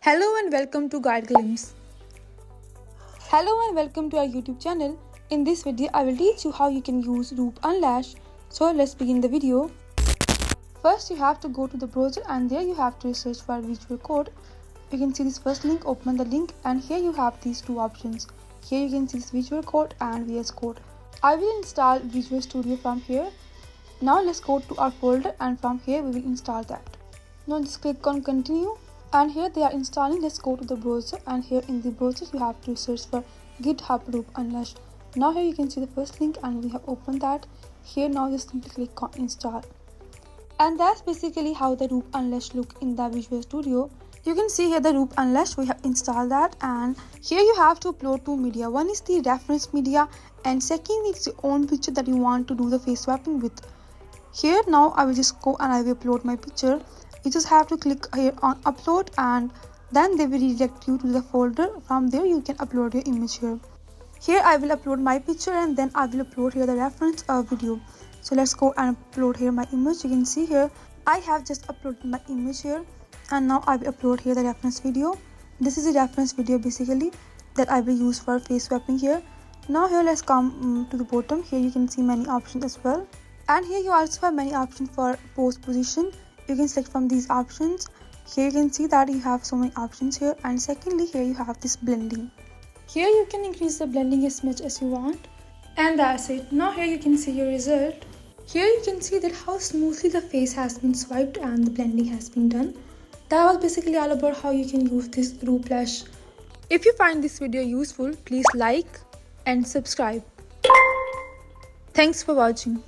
Hello and welcome to Guide Glimpse. Hello and welcome to our YouTube channel. In this video, I will teach you how you can use Roop Unleashed. So let's begin the video. First, you have to go to the browser and there you have to search for visual code. You can see this first link, open the link, and here you have these two options. Here you can see this visual code and VS Code. I will install Visual Studio from here. Now let's go to our folder and from here we will install that. Now just click on continue. And here they are installing. Let's go to the browser and here in the browser you have to search for GitHub Roop Unleashed. Now here you can see the first link and we have opened that. Here now just simply click on install. And that's basically how the Roop Unleashed look in the Visual Studio. You can see here the Roop Unleashed, we have installed that, and here you have to upload two media. One is the reference media and second is your own picture that you want to do the face swapping with. Here now I will just go and I will upload my picture. You just have to click here on upload and then they will redirect you to the folder. From there you can upload your image here. Here I will upload my picture and then I will upload here the reference video. So let's go and upload here my image. You can see here I have just uploaded my image here and now I will upload here the reference video. This is a reference video basically that I will use for face swapping here. Now here let's come to the bottom. Here you can see many options as well. And here you also have many options for pose position. You can select from these options. Here you can see that you have so many options here, and secondly here you have this blending. Here you can increase the blending as much as you want, and that's it. Now here you can see your result. Here you can see that how smoothly the face has been swiped and the blending has been done. That was basically all about how you can use this Roop Unleashed. If you find this video useful, please like and subscribe. Thanks for watching.